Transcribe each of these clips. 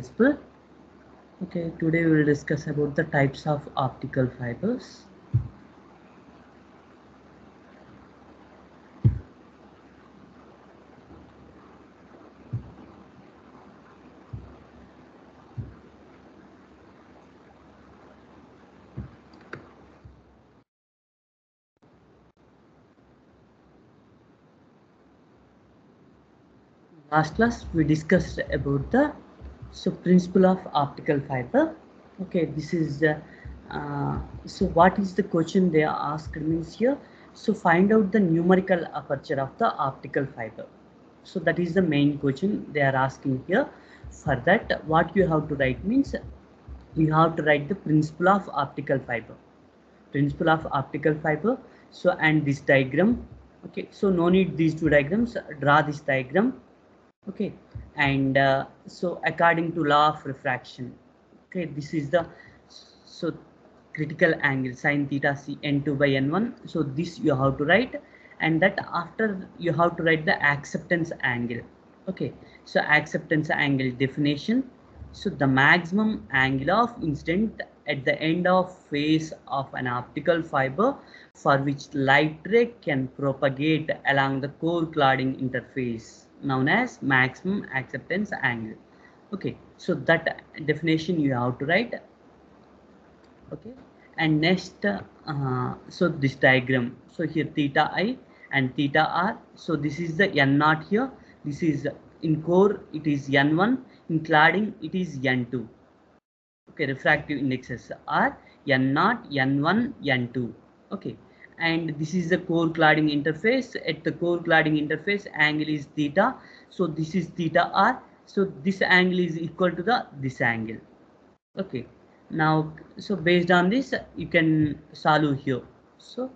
Principle. Okay, today we will discuss about the types of optical fibers. Last class we discussed about the principle of optical fiber. Okay, this is so what is the question they are asked means here. So find out the numerical aperture of the optical fiber. So that is the main question they are asking here. For that, what you have to write means you have to write the principle of optical fiber. Principle of optical fiber. So and this diagram. Okay, so no need these two diagrams. Draw this diagram. Okay, and so according to law of refraction, okay, this is the so critical angle sine theta c n2 by n1. So this you have to write, and that after you have to write the acceptance angle. Okay, so acceptance angle definition. So the maximum angle of incident at the end of phase of an optical fiber for which light ray can propagate along the core clouding interface known as maximum acceptance angle. Okay, so that definition you have to write. Okay, and next so this diagram, so here theta I and theta r, so this is the n naught here, this is in core it is n1, in cladding it is n2. Okay, refractive indexes are n0, n1, n2. Okay, and this is the core cladding interface. At the core cladding interface angle is theta, so this is theta r, so this angle is equal to the this angle. Okay, now so based on this you can solve here. So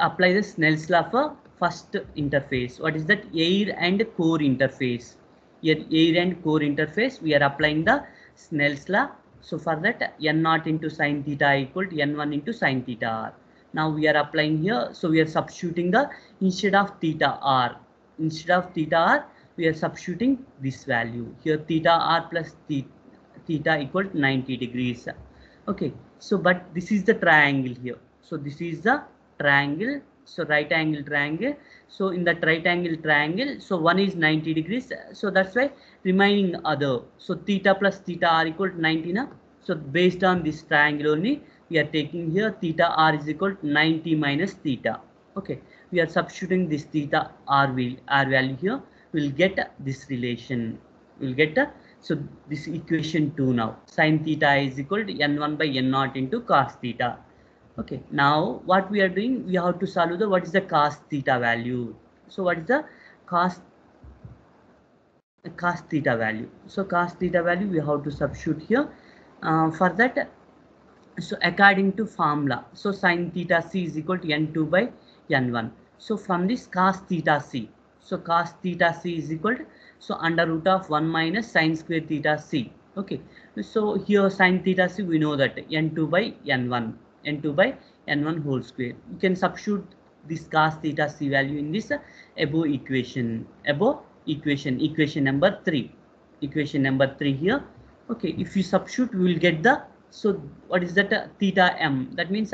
apply the Snell's law for first interface. What is that? Air and core interface. Here air and core interface we are applying the Snell's law. So for that n0 into sine theta equal to n1 into sine theta r. Now we are applying here, so we are substituting the instead of theta r, we are substituting this value here, theta r plus theta equal to 90 degrees. Okay, so but this is the triangle here, so this is the triangle, so right angle triangle. So in that right angle triangle, so one is 90 degrees, so that's why remaining other, so theta plus theta r equal to 90 now. So based on this triangle only we are taking here theta r is equal to 90 minus theta. Okay, we are substituting this theta r value here, we'll get this relation, we'll get so this equation 2 now, sine theta is equal to n1 by n0 into cos theta. Okay, now what we are doing, we have to solve the what is the cos theta value. So what is the cos theta value? So cos theta value we have to substitute here. For that, so according to formula, so sine theta c is equal to n2 by n1. So from this cos theta c, so cos theta c is equal to, so under root of 1 minus sine square theta c. Okay, so here sine theta c we know that n2 by n1, n2 by n1 whole square. You can substitute this cos theta c value in this above equation, equation number 3, equation number 3 here. Okay, if you substitute we will get the, so what is that, theta m, that means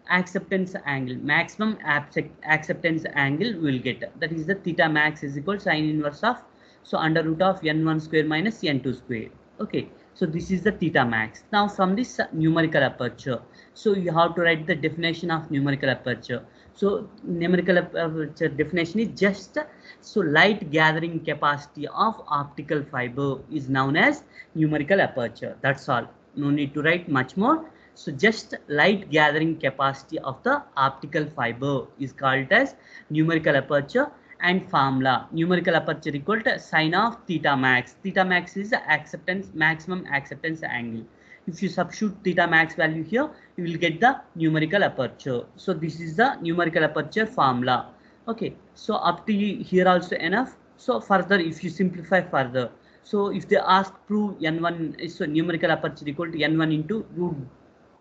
acceptance angle, maximum acceptance angle we will get, that is the theta max is equal sine inverse of, so under root of n1 square minus n2 square. Okay, so this is the theta max. Now from this numerical aperture, so you have to write the definition of numerical aperture. So numerical aperture definition is just, so light gathering capacity of optical fiber is known as numerical aperture. That's all, no need to write much more. So just light gathering capacity of the optical fiber is called as numerical aperture. And formula, numerical aperture equal to sine of theta max. Theta max is acceptance, maximum acceptance angle. If you substitute theta max value here, you will get the numerical aperture. So this is the numerical aperture formula. Okay, so up to here also enough. So further, if you simplify further, so if they ask prove n1 is, so numerical aperture equal to n1 into root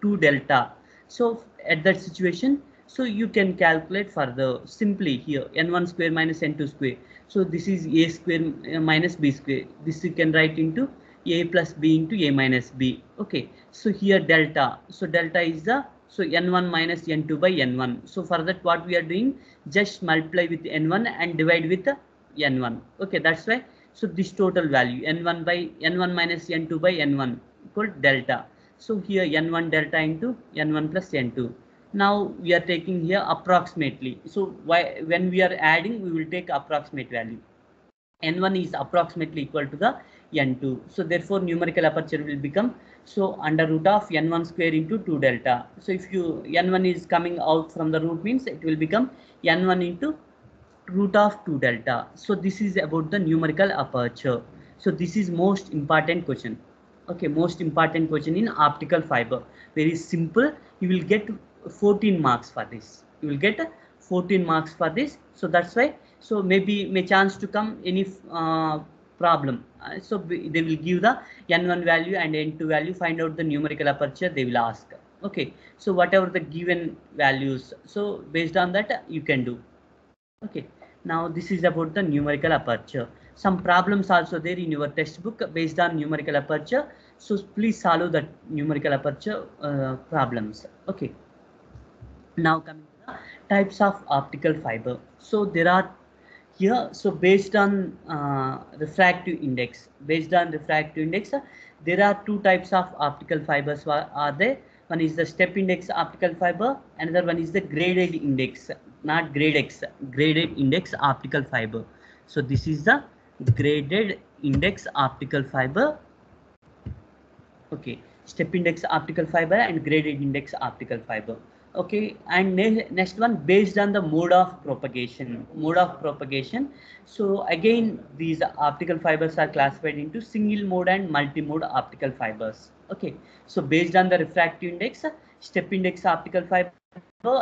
2 delta. So at that situation So you can calculate further simply here n1 square minus n2 square. So this is a square minus b square. This you can write into a plus b into a minus b. Okay. So here delta. So delta is the so n1 minus n2 by n1. So for that what we are doing, just multiply with n1 and divide with n1. Okay, that's why. So this total value n1 by n1 minus n2 by n1 equal delta. So here n1 delta into n1 plus n2. Now we are taking here approximately. So why when we are adding, we will take approximate value. N1 is approximately equal to the N2. So therefore numerical aperture will become so under root of N1 square into 2 delta. So if you N1 is coming out from the root means it will become N1 into root of 2 delta. So this is about the numerical aperture. So this is most important question. Okay, most important question in optical fiber. Very simple. You will get 14 marks for this. You will get 14 marks for this. So that's why. So maybe may chance to come any problem. So they will give the n1 value and n2 value. Find out the numerical aperture. They will ask. Okay. So whatever the given values. So based on that you can do. Okay, now this is about the numerical aperture. Some problems also there in your textbook based on numerical aperture. So please solve the numerical aperture problems. Okay, now coming to the types of optical fiber. So there are here, so based on refractive index, there are two types of optical fibers are there. One is the step index optical fiber, another one is the graded index, not grade X, graded index optical fiber. So this is the graded index optical fiber. Okay, step index optical fiber and graded index optical fiber. Okay, and next one based on the mode of propagation. So again these optical fibers are classified into single mode and multi-mode optical fibers. Okay, so based on the refractive index, step index optical fiber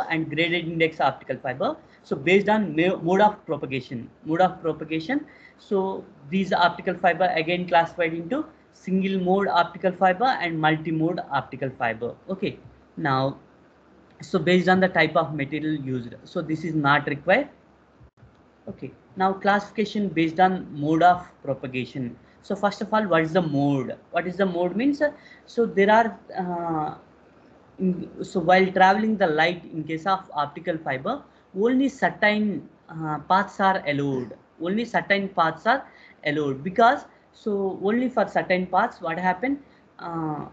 and graded index optical fiber. So based on mode of propagation, so these optical fiber again classified into single mode optical fiber and multi-mode optical fiber. Okay, now so based on the type of material used, so this is not required. Okay, now classification based on mode of propagation. So first of all, what is the mode? Means so there are so while traveling the light in case of optical fiber, only certain paths are allowed. Because so only for certain paths what happen, uh,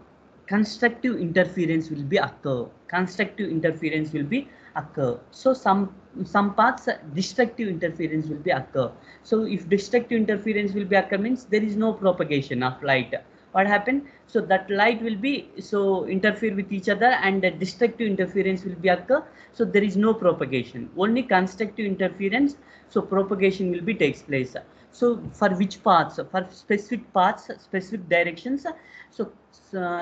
constructive interference will be occur. So some paths destructive interference will be occur. So if destructive interference will be occur means there is no propagation of light. What happened, so that light will be so interfere with each other and the destructive interference will be occur. So there is no propagation, only constructive interference. So propagation will be takes place. So for which paths, for specific directions, so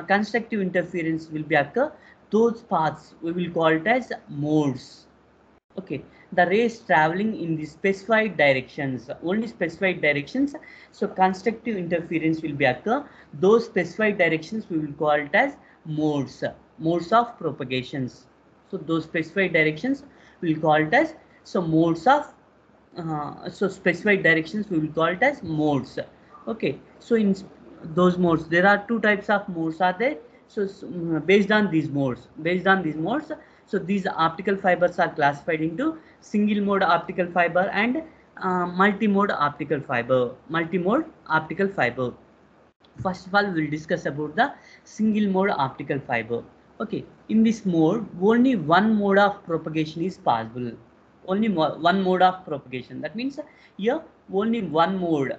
constructive interference will be occur. Those paths we will call it as modes. Okay, the rays traveling in the specified directions, only specified directions. So constructive interference will be occur. Those specified directions we will call it as modes of propagations. So those specified directions we will call it as so modes of so specified directions we will call it as modes. Okay, so in those modes there are two types of modes are there. So based on these modes, so these optical fibers are classified into single mode optical fiber and multi-mode optical fiber. First of all, we will discuss about the single mode optical fiber. Okay, in this mode, only one mode of propagation is possible. One mode of propagation. That means here only one mode.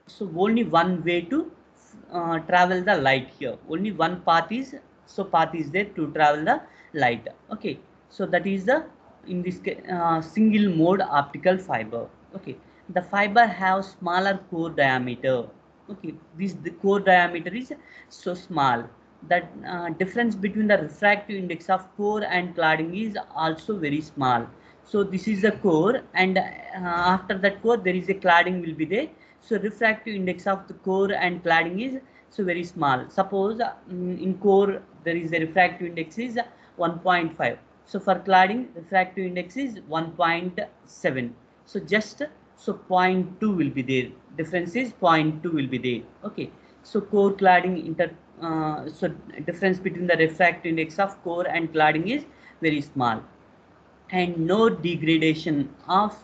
So only one way to travel the light here. Only one path is there to travel the light. Okay, so that is the in this single mode optical fiber. Okay, the fiber have smaller core diameter. Okay, the core diameter is so small that difference between the refractive index of core and cladding is also very small. So this is the core, and after that core there is a cladding will be there. So refractive index of the core and cladding is so very small. Suppose in core there is a refractive index is 1.5. So for cladding, refractive index is 1.7. So just so 0.2 will be there. Difference is 0.2 will be there. Okay. So core cladding so difference between the refractive index of core and cladding is very small, and no degradation of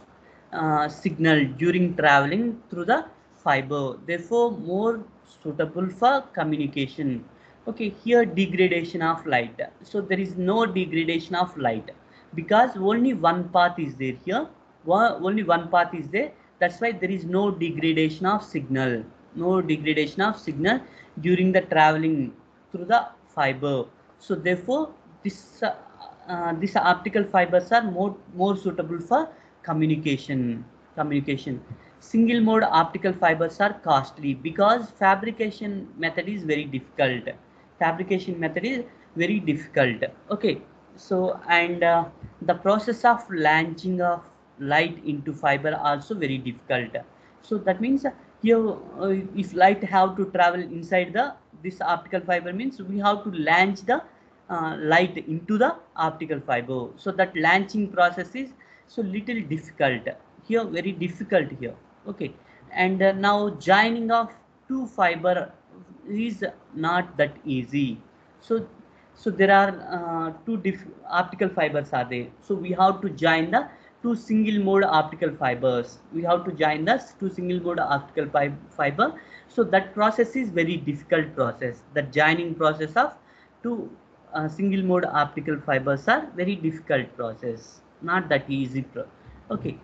signal during traveling through the fiber, therefore more suitable for communication. Okay, here degradation of light, so there is no degradation of light because only one path is there here, only one path is there, that's why there is no degradation of signal, no degradation of signal during the traveling through the fiber. So therefore these optical fibers are more suitable for communication. Single mode optical fibers are costly because fabrication method is very difficult. Okay, so and the process of launching of light into fiber also very difficult. So that means here if light have to travel inside the this optical fiber, means we have to launch the light into the optical fiber, so that launching process is so little difficult here, very difficult here. Okay, and now joining of two fiber is not that easy. So there are two optical fibers are there, so we have to join the two single mode optical fibers, we have to join the two single mode optical fiber. So that process is very difficult process, the joining process of two single mode optical fibers are very difficult process, not that easy okay.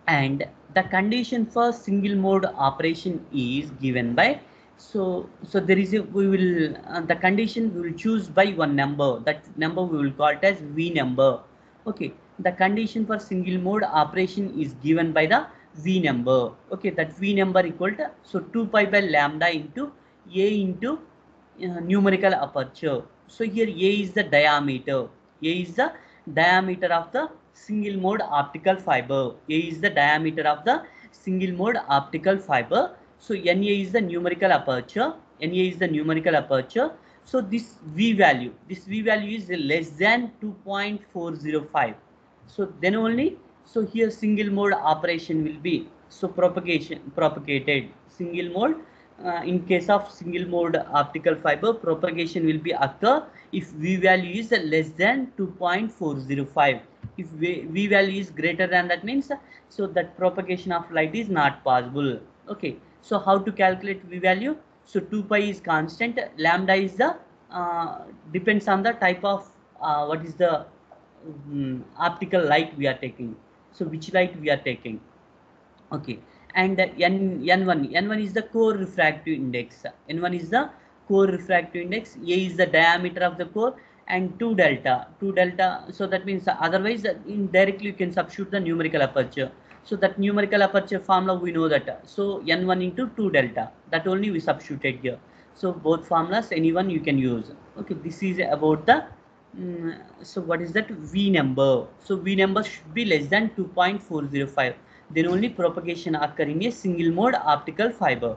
And the condition for single mode operation is given by, so there is a, we will the condition we will choose by one number, that number we will call it as V number. Okay, the condition for single mode operation is given by the V number. Okay, that V number equal to, so 2 pi by lambda into a into numerical aperture. So here A is the diameter. A is the diameter of the single mode optical fiber. A is the diameter of the single mode optical fiber. So Na is the numerical aperture. Na is the numerical aperture. So this V value is less than 2.405. So then only, so here single mode operation will be, so propagated single mode. In case of single mode optical fiber, propagation will be occur if V value is less than 2.405. If V value is greater than that, means so that propagation of light is not possible. Okay, so how to calculate V value? So 2 pi is constant, lambda is the depends on the type of what is the optical light we are taking, so which light we are taking. Okay, and n1 is the core refractive index, n1 is the core refractive index, a is the diameter of the core, and 2 delta, so that means otherwise indirectly you can substitute the numerical aperture. So that numerical aperture formula we know that, so n1 into 2 delta, that only we substituted here. So both formulas anyone you can use. Okay, this is about the so what is that V number? So V number should be less than 2.405. Then only propagation occur in a single mode optical fiber.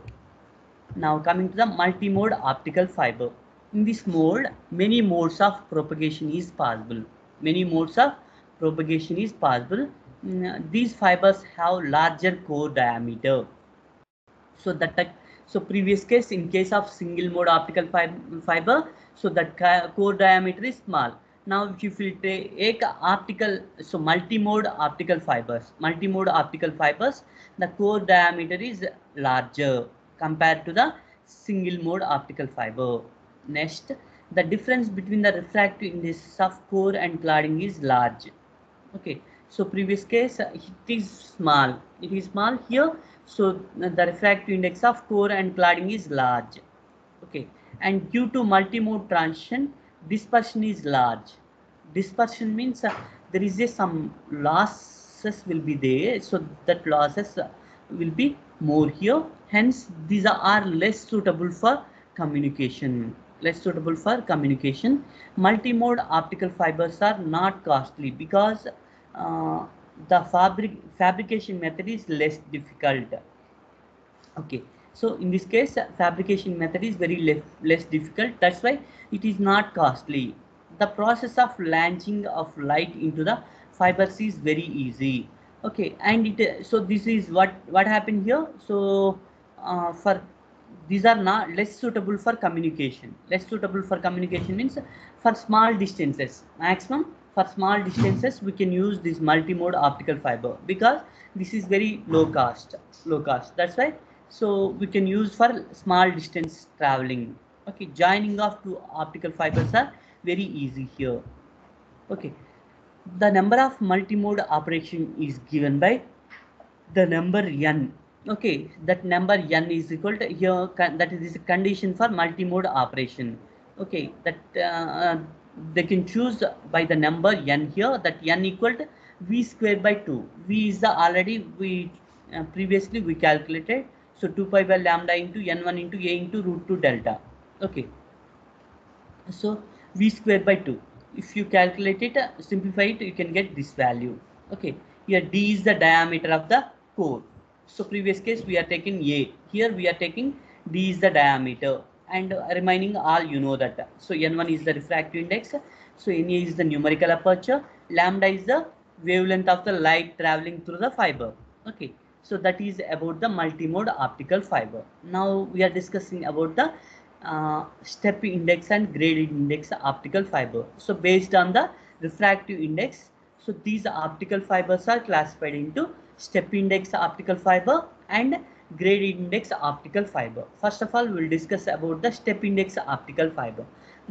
Now coming to the multi-mode optical fiber. In this mode, many modes of propagation is possible. Many modes of propagation is possible. These fibers have larger core diameter. So that so previous case, in case of single mode optical fiber, so that core diameter is small. Now if you take optical, so multi-mode optical fibers, the core diameter is larger compared to the single mode optical fiber. Next, the difference between the refractive indices of core and cladding is large. Okay, so previous case it is small here, so the refractive index of core and cladding is large. Okay, and due to multimode transition, dispersion is large. Dispersion means there is some losses will be there, so that losses will be more here, hence these are less suitable for communication. Multimode optical fibers are not costly because uh, the fabrication method is less difficult. Okay, so in this case fabrication method is very less difficult, that's why it is not costly. the process of launching of light into the fibers is very easy. Okay, and it so this is what happened here. So for these are not less suitable for communication. Less suitable for communication means for small distances. Maximum for small distances we can use this multimode optical fiber because this is very low cost. Low cost. That's why. So we can use for small distance traveling. Okay, joining of two optical fibers are very easy here. Okay, the number of multimode operation is given by the number n. Okay, that number n is equal to here, that is a condition for multimode operation. Okay, that they can choose by the number n here, that n equal to v square by 2. V is the already we previously we calculated, so 2 pi by lambda into n1 into a into root 2 delta. Okay, so v square by 2, if you calculate it, simplify it, you can get this value. Okay, here d is the diameter of the core. So previous case we are taking a, here we are taking d is the diameter, and remaining all you know that. So n1 is the refractive index, so na is the numerical aperture, lambda is the wavelength of the light traveling through the fiber. Okay, so that is about the multimode optical fiber. Now we are discussing about the step index and gradient index optical fiber. So based on the refractive index, so these optical fibers are classified into step index optical fiber and gradient index optical fiber. First of all, we will discuss about the step index optical fiber.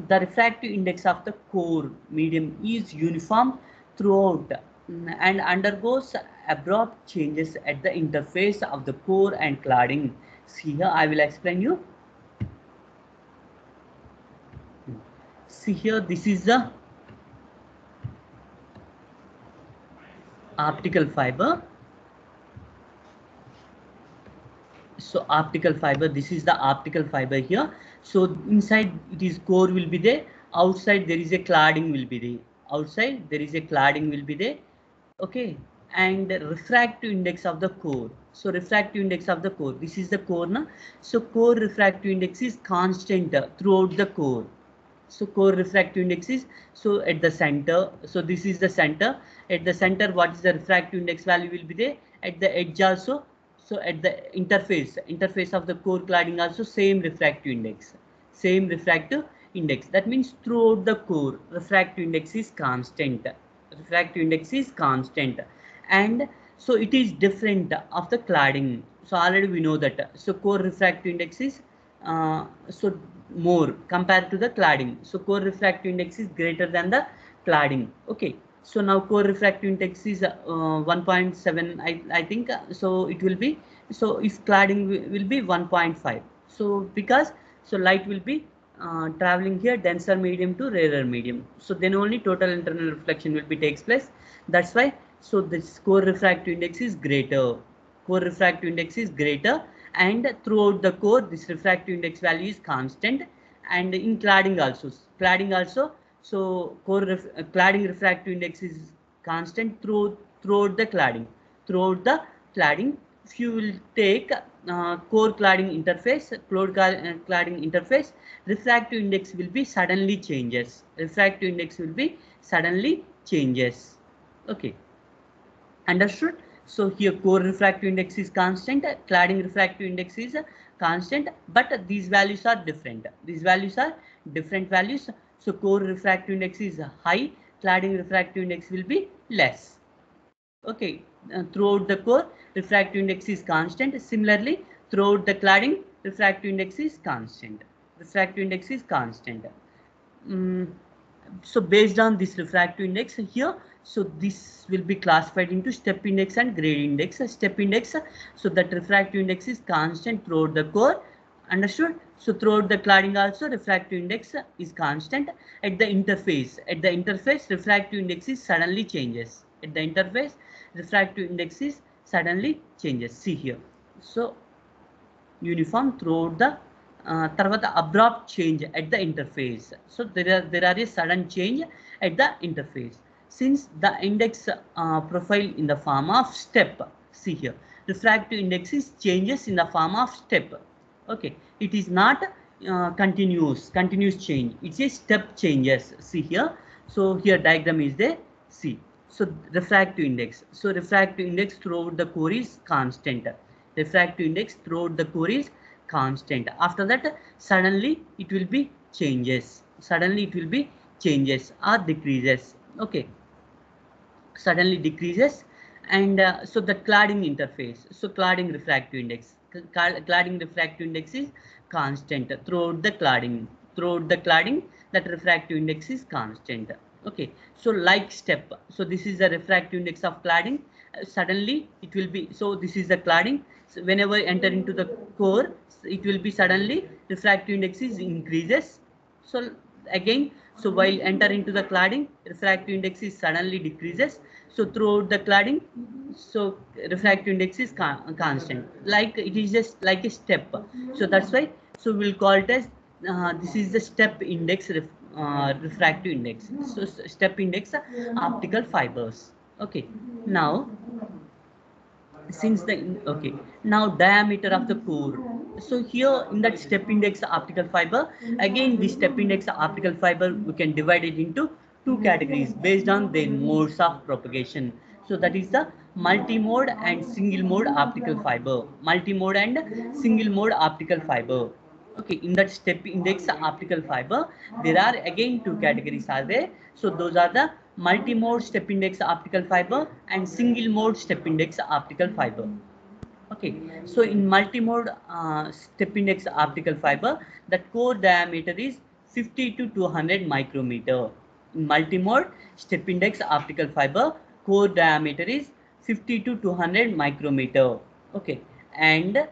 The refractive index of the core medium is uniform throughout and undergoes abrupt changes at the interface of the core and cladding. See here, I will explain you. See here, this is the optical fiber. So optical fiber, this is the optical fiber here. So inside it is core will be there, outside there is a cladding will be there, outside there is a cladding will be there. Okay, and refractive index of the core. So refractive index of the core, this is the core now. So core refractive index is constant throughout the core. So core refractive index is, so at the center, so this is the center, at the center what is the refractive index value will be there, at the edge also, so at the interface of the core cladding also same refractive index, same refractive index. That means throughout the core refractive index is constant, refractive index is constant, and so it is different of the cladding. So already we know that. So core refractive index is so more compared to the cladding. So core refractive index is greater than the cladding. Okay, so now core refractive index is 1.7, I think. So it will be, so if cladding will be 1.5. So because so light will be traveling here denser medium to rarer medium, so then only total internal reflection will be takes place. That's why, so this core refractive index is greater, core refractive index is greater, and throughout the core this refractive index value is constant, and in cladding also, so cladding refractive index is constant throughout the cladding, throughout the cladding. If you will take core cladding interface, cladding interface, refractive index will be suddenly changes, refractive index will be suddenly changes. Okay, understood? So here core refractive index is constant, cladding refractive index is constant, but these values are different, these values are different values. So core refractive index is high, cladding refractive index will be less. Okay, throughout the core refractive index is constant, similarly throughout the cladding refractive index is constant, refractive index is constant. So based on this refractive index here, so this will be classified into step index and gradient index. Step index, so that refractive index is constant throughout the core, understood? So throughout the cladding also refractive index is constant. At the interface refractive index is suddenly changes, at the interface refractive index is suddenly changes. See here, so uniform throughout the తర్వాత abrupt change at the interface. So there are a sudden change at the interface. Since the index profile in the form of step, see here, refractive index is changes in the form of step. Okay, it is not continuous change. It's a step changes. See here. So here diagram is there. See. So refractive index. So refractive index throughout the core is constant. Refractive index throughout the core is constant. After that, suddenly it will be changes. Suddenly it will be changes or decreases. Okay, suddenly decreases. And so the cladding interface, so cladding refractive index, cladding refractive index is constant throughout the cladding, that refractive index is constant. Okay, so like step, so this is the refractive index of cladding. Suddenly it will be, so this is the cladding. So whenever enter into the core, it will be suddenly refractive index is increases. So again, so while enter into the cladding, refractive index is suddenly decreases. So throughout the cladding, so refractive index is constant, like it is just like a step. So that's why, so we'll call it as this is the step index refractive index. So step index optical fibers. Okay, now since the, okay, now diameter of the core. So here in that step index optical fiber, again this step index optical fiber, we can divide it into two categories based on their modes of propagation. So that is the multi-mode and single mode optical fiber. Multi-mode and single mode optical fiber. Okay, in that step index optical fiber, there are again two categories are there. So those are the multi-mode step index optical fiber and single mode step index optical fiber. Okay, so in multi-mode step index optical fiber, that core diameter is 50 to 200 micrometer. In multi-mode step index optical fiber, core diameter is 50 to 200 micrometer. Okay, and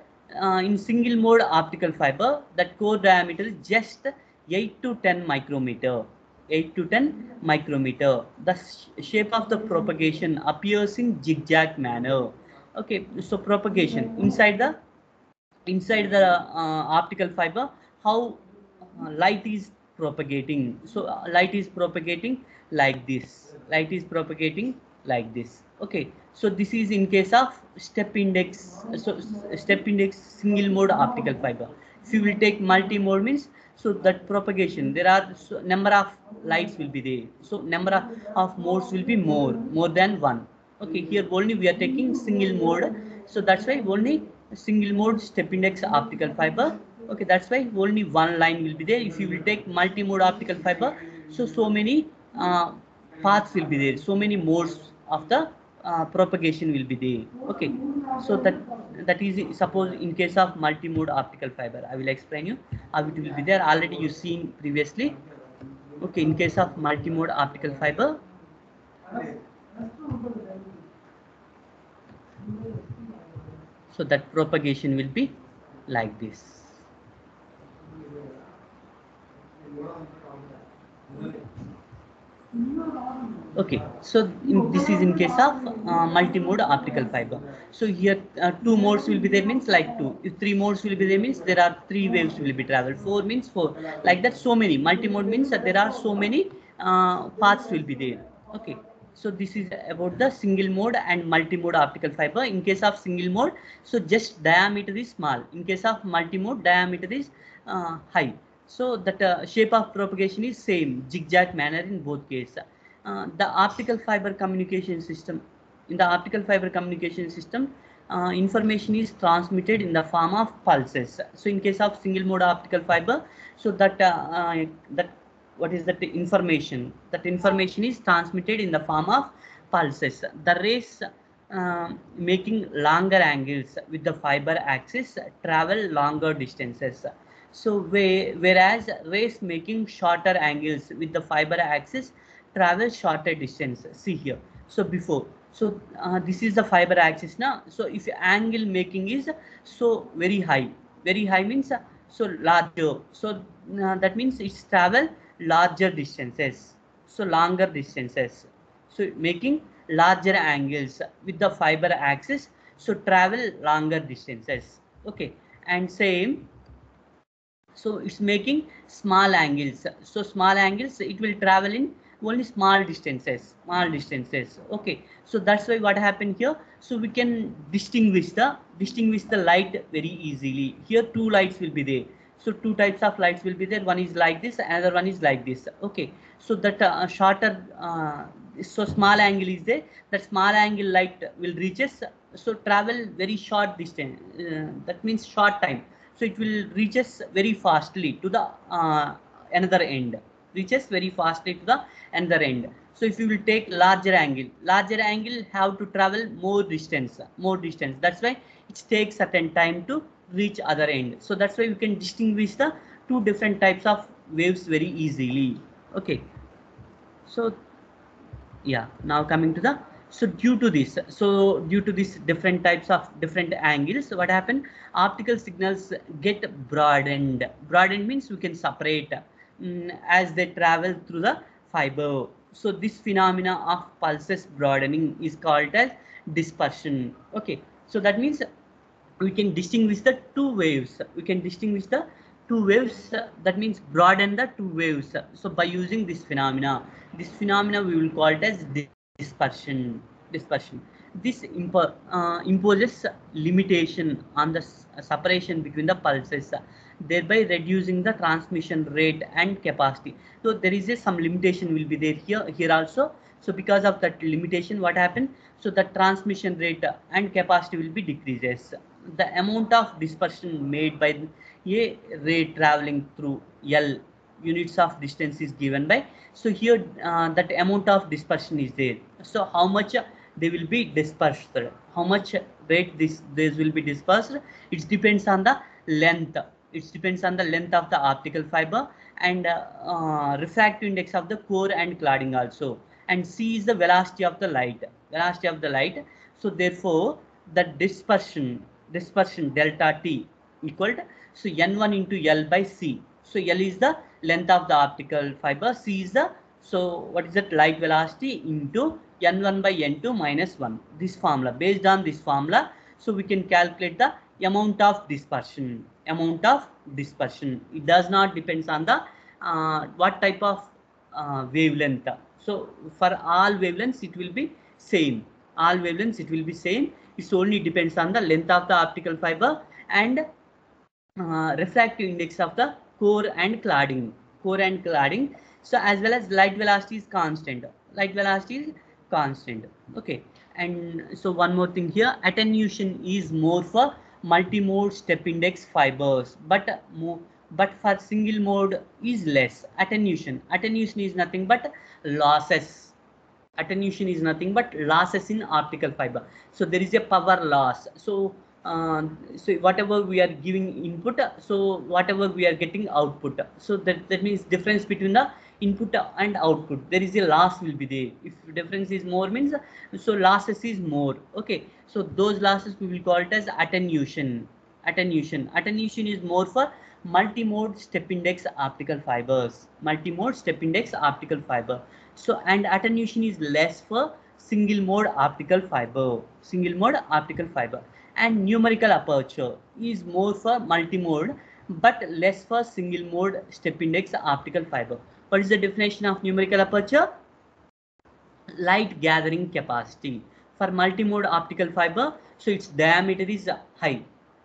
in single mode optical fiber, that core diameter is just 8 to 10 micrometer. 8 to 10 micrometer. The shape of the propagation appears in zigzag manner. Okay, so propagation inside the optical fiber, how light is propagating. So light is propagating like this. Light is propagating like this. Okay, so this is in case of step index. So step index single mode optical fiber. If you will take multi mode means, so that propagation, there are so number of lights will be there. So number of modes will be more than one. Okay, here only we are taking single mode. So that's why only single mode step index optical fiber. Okay, that's why only one line will be there. If you will take multi-mode optical fiber, so many paths will be there. So many modes of the propagation will be there. Okay, so that is, suppose in case of multi-mode optical fiber, I will explain you how it will be there. Already you seen previously. Okay, in case of multi-mode optical fiber, so that propagation will be like this. Okay, so this is in case of multi-mode optical fiber. So here two modes will be there means like two. If three modes will be there means there are three waves will be traveled. Four means four. Like that, so many. Multi-mode means that there are so many paths will be there. Okay. So this is about the single mode and multi-mode optical fiber. In case of single mode, so just diameter is small. In case of multi-mode, diameter is high. So that shape of propagation is same, zigzag manner in both cases. The optical fiber communication system, in the optical fiber communication system, information is transmitted in the form of pulses. So in case of single mode optical fiber, so that what is that information? That information is transmitted in the form of pulses. The rays making longer angles with the fiber axis travel longer distances. So whereas rays making shorter angles with the fiber axis travel shorter distance. See here. So before, so this is the fiber axis now. So if angle making is so very high means so larger. So that means it's travel larger distances. So longer distances. So making larger angles with the fiber axis. So travel longer distances. Okay, and same, so it's making small angles. So small angles, it will travel in only small distances. Okay, so that's why what happened here, so we can distinguish the light very easily. Here two lights will be there. So two types of lights will be there. One is like this, another one is like this. Okay. So that shorter, so small angle is there. That small angle light will reaches, so travel very short distance. That means short time. So it will reaches very fastly to the another end. Reaches very fastly to the another end. So if you will take larger angle have to travel more distance, more distance. That's why it takes certain time to reach other end. So that's why we can distinguish the two different types of waves very easily. Okay. So yeah, now coming to the, so due to this different types of different angles, what happened, optical signals get broadened means we can separate as they travel through the fiber. So this phenomena of pulses broadening is called as dispersion. Okay, so that means we can distinguish the two waves. We can distinguish the two waves. That means broaden the two waves. So by using this phenomena we will call it as dispersion. Dispersion. This imposes limitation on the separation between the pulses, thereby reducing the transmission rate and capacity. So there is some limitation will be there here also. So because of that limitation, what happened? So the transmission rate and capacity will be decreases. The amount of dispersion made by a ray traveling through L units of distance is given by. So here that amount of dispersion is there. So how much they will be dispersed? How much rate this will be dispersed? It depends on the length. It depends on the length of the optical fiber and refractive index of the core and cladding also. And C is the velocity of the light. Velocity of the light. So therefore, the dispersion delta T equal to, so N1 into L by C. So L is the length of the optical fiber. C is the, so what is that, light velocity into N1 by N2 minus 1. This formula, based on this formula, so we can calculate the amount of dispersion. Amount of dispersion. It does not depends on the what type of wavelength. So for all wavelengths it will be same. All wavelengths it will be same. It only depends on the length of the optical fiber and refractive index of the core and cladding. So as well as light velocity is constant. Light velocity is constant. Okay. And so one more thing here, attenuation is more for multi-mode step index fibers, but for single mode is less. Attenuation is nothing but losses. Attenuation is nothing but losses in optical fiber. So there is a power loss. So whatever we are giving input, so whatever we are getting output, so that means difference between the input and output, there is a loss will be there. If difference is more means, so losses is more. Okay, so those losses we will call it as attenuation is more for multi-mode step index optical fibers, multi-mode step index optical fiber. So and attenuation is less for single mode optical fiber. And numerical aperture is more for multi-mode but less for single mode step index optical fiber. What is the definition of numerical aperture? Light gathering capacity. For multi-mode optical fiber, so its diameter is high.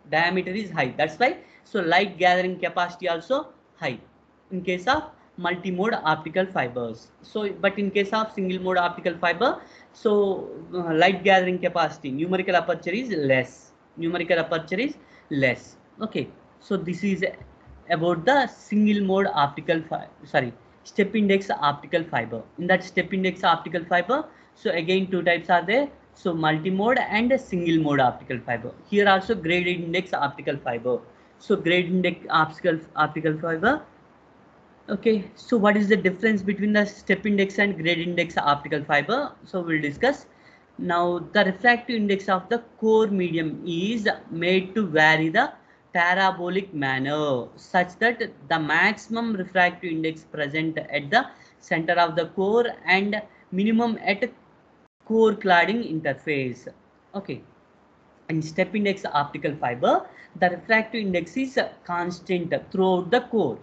That's why, so light gathering capacity also high in case of multi-mode optical fibers. So but in case of single mode optical fiber, so light gathering capacity, numerical aperture is less. Okay, so this is about the single mode optical step index optical fiber. In that step index optical fiber, so again two types are there. So multi-mode and a single mode optical fiber. Here also graded index optical fiber. So graded index optical fiber. Okay, so what is the difference between the step index and graded index optical fiber? So we'll discuss. Now the refractive index of the core medium is made to vary the parabolic manner such that the maximum refractive index present at the center of the core and minimum at core cladding interface. Okay, in step index optical fiber, the refractive index is constant throughout the core.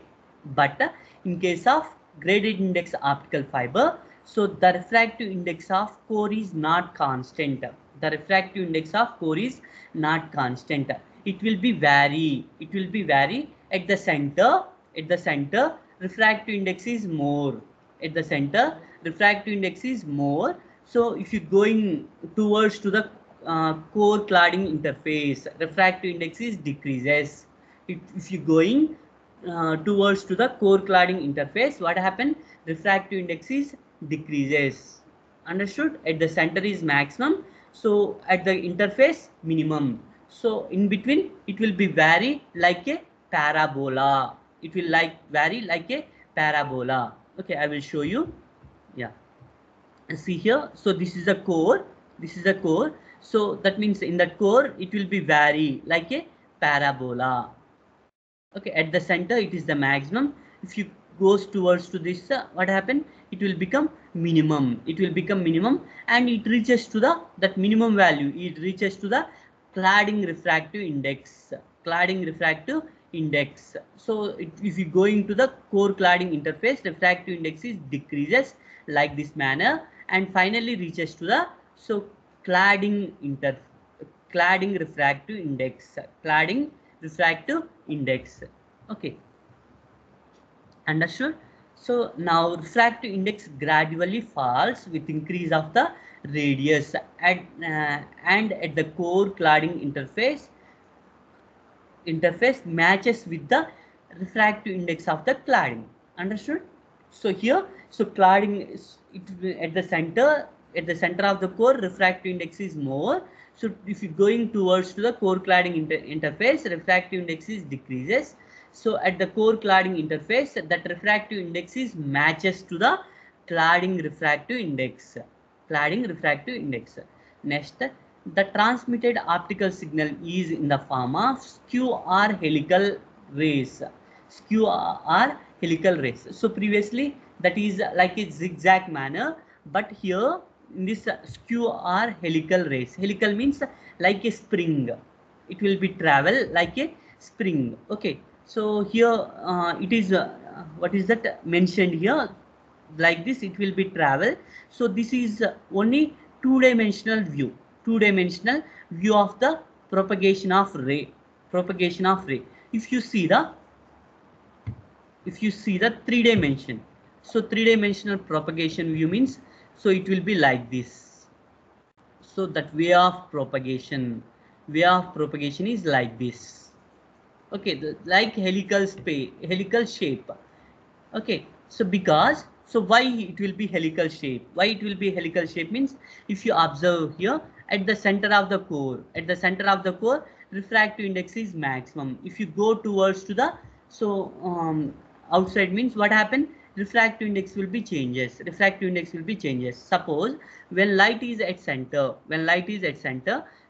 But in case of graded index optical fiber, so the refractive index of core is not constant. The refractive index of core is not constant. It will be vary at the center, refractive index is more. At the center, refractive index is more. So if you're going towards to the core cladding interface, refractive index is decreases. If you're going towards to the core cladding interface, what happen? Refractive index is decreases. Understood? At the center is maximum, so at the interface minimum. So in between it will be vary like a parabola. It will vary like a parabola. Okay, I will show you. Yeah, see here. So this is the core. This is the core. So that means in that core it will be vary like a parabola. Okay, at the center it is the maximum. If you goes towards to this, what happen? It will become minimum. It will become minimum, and it reaches to the that minimum value. It reaches to the cladding refractive index. Cladding refractive index. So if you going to the core cladding interface, refractive index is decreases like this manner, and finally reaches to the so cladding refractive index. Cladding refractive index. Okay, understood? So now refractive index gradually falls with increase of the radius and at the core cladding interface matches with the refractive index of the cladding. Understood? So here, so cladding is at the center of the core, refractive index is more. So if you're going towards to the core cladding interface, refractive index is decreases. So at the core cladding interface, that refractive index is matches to the cladding refractive index. Cladding refractive index. Next, the transmitted optical signal is in the form of skew or helical rays. Skew or helical rays. So previously that is like a zigzag manner, but here in this skew or helical rays. Helical means like a spring. It will be travel like a spring. Okay. So here it is what is that mentioned here? Like this it will be travel. So this is only two-dimensional view. Two-dimensional view of the propagation of ray. Propagation of ray. If you see the three dimension, so three-dimensional propagation view means, so it will be like this. So that way of propagation is like this. Okay, like helical shape. Okay, so because, so why it will be helical shape? Why it will be helical shape means, if you observe here at the center of the core, refractive index is maximum. If you go towards to the outside means what happen? Refractive index will be changes. Suppose when light is at center,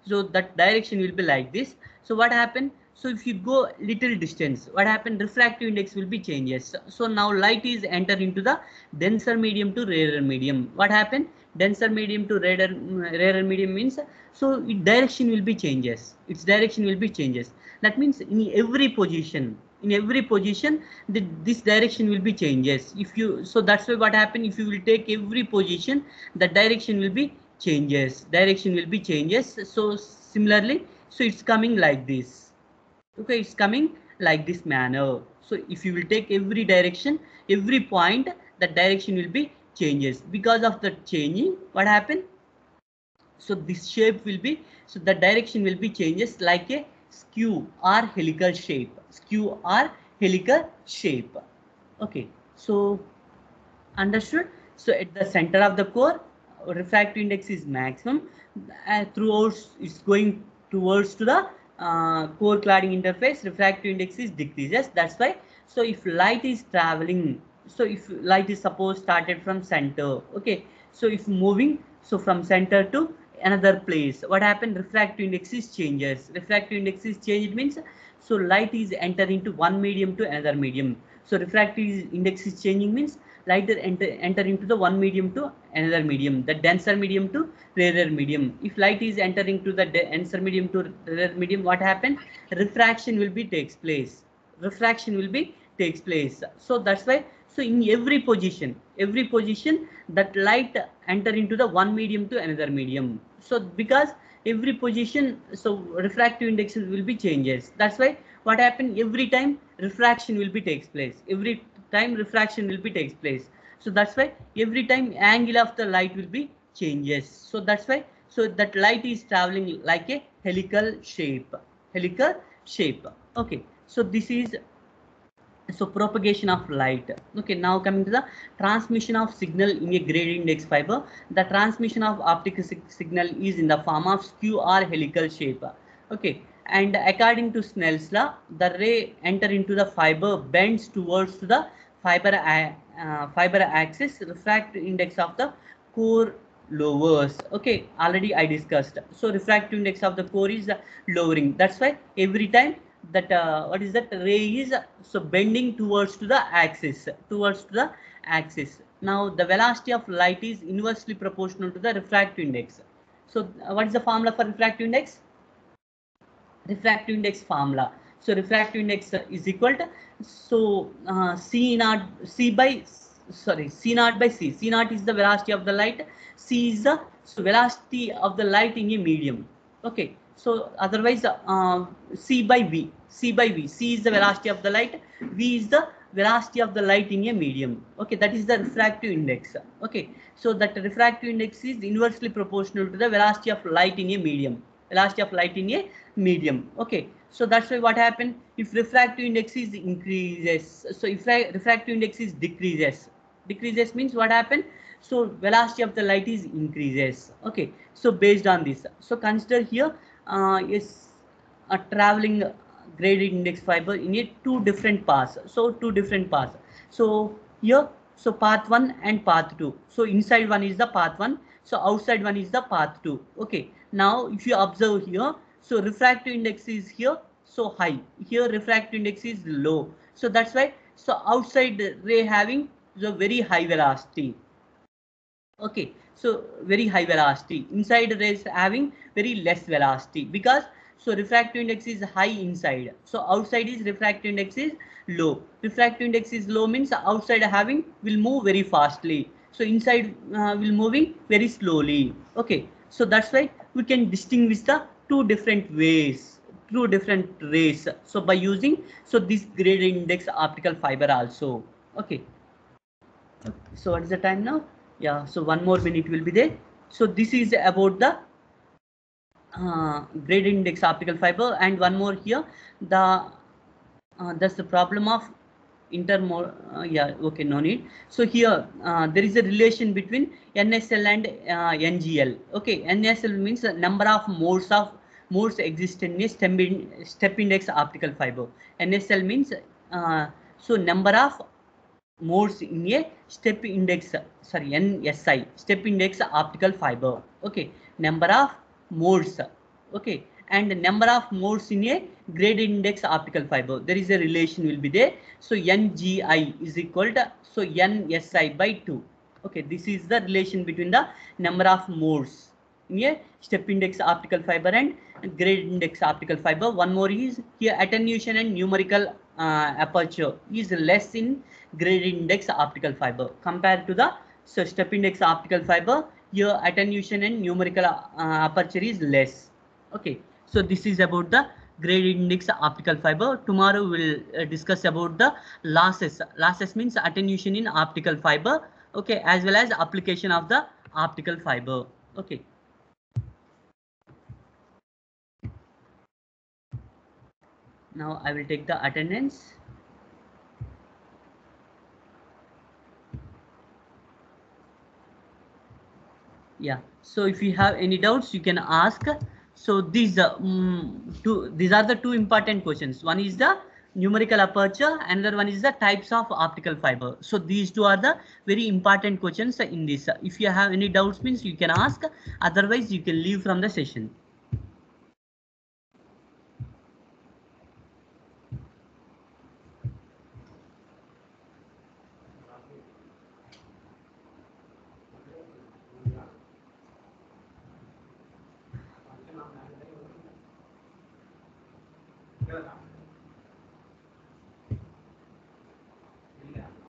so that direction will be like this. So what happen? So if you go little distance, what happen? Refractive index will be changes. So now light is enter into the denser medium to rarer medium. What happen? Denser medium to rarer medium means, so its direction will be changes. That means in every position, this direction will be changes. If you, so that's why what happen, if you will take every position, the direction will be changes. So similarly, so it's coming like this. Okay, it's coming like this manner. So if you will take every direction, every point, the direction will be changes. Because of the changing, what happen? So this shape will be, so the direction will be changes like a skew or helical shape. Okay, so understood? So at the center of the core, refractive index is maximum. Throughout it's going towards to the core cladding interface, refractive index is decreases. That's why, so if light is traveling, so if light is suppose started from center, okay, so if moving, so from center to another place, what happened? Refractive index is changes. Means, so light is enter into one medium to another medium. So refractive index is changing means light enter into the one medium to another medium, the denser medium to rarer medium. If light is entering to the denser medium to rarer medium, what happens? Refraction will be takes place. So that's why, so in every position that light enter into the one medium to another medium. So because every position, so refractive index will be changes. That's why what happen, every time refraction will be takes place. Every time refraction will be takes place. So that's why every time angle of the light will be changes. So that's why, so that light is traveling like a helical shape. Helical shape. Okay. So this is, so propagation of light. Okay, now coming to the transmission of signal in a gradient index fiber. The transmission of optical signal is in the form of skew or helical shape. Okay, and according to Snell's law, the ray enter into the fiber, bends towards the fiber axis. Refractive index of the core lowers. Okay, already I discussed. So refractive index of the core is lowering. That's why every time that what is that ray is so bending towards to the axis, now the velocity of light is inversely proportional to the refractive index. So what is the formula for refractive index? Refractive index formula. So refractive index is equal to, so c naught c by, sorry, c naught by c. C naught is the velocity of the light, c is the, so velocity of the light in a medium. Okay, so otherwise c by v, c is the velocity of the light, v is the velocity of the light in a medium. Okay, that is the refractive index. Okay, so that refractive index is inversely proportional to the velocity of light in a medium. Okay, so that's why what happened if refractive index is increases. So if refractive index is decreases means what happened, so velocity of the light is increases. Okay, so based on this, so consider here is a traveling gradient index fiber in a two different paths. So here, so path 1 and path 2. So inside one is the path 1, so outside one is the path 2. Okay, now if you observe here, so refractive index is here so high, here refractive index is low. So that's why, so outside ray having the very high velocity. Okay, so very high velocity, inside rays having very less velocity, because so refractive index is high inside, so outside is refractive index is low. Refractive index is low means outside having will move very fastly, so inside will moving very slowly. Okay, so that's why we can distinguish the two different ways, two different rays, so by using so this gradient index optical fiber also. Okay, so what is the time now? Yeah, so one more minute will be there. So this is about the gradient index optical fiber, and one more here, the that's the problem of yeah, okay, no need. So here there is a relation between NSL and NGL. Okay, NSL means the number of modes exist in a step index optical fiber. NSL means so number of modes in a step index, sorry, NSI, step index optical fiber. Okay, number of modes. Okay, and number of modes in a gradient index optical fiber, there is a relation will be there. So NGI is equal to, so NSI by 2. Okay, this is the relation between the number of modes in a step index optical fiber and gradient index optical fiber. One more is here, attenuation and numerical aperture is less in gradient index optical fiber compared to the, so step index optical fiber. Here attenuation and numerical aperture is less. Okay, so this is about the gradient index optical fiber. Tomorrow we'll discuss about the losses. Losses means attenuation in optical fiber. Okay, as well as application of the optical fiber. Okay. Now I will take the attendance. Yeah, so if you have any doubts you can ask. So these these are the two important questions. One is the numerical aperture, another one is the types of optical fiber. So these two are the very important questions in this. If you have any doubts means you can ask, otherwise you can leave from the session.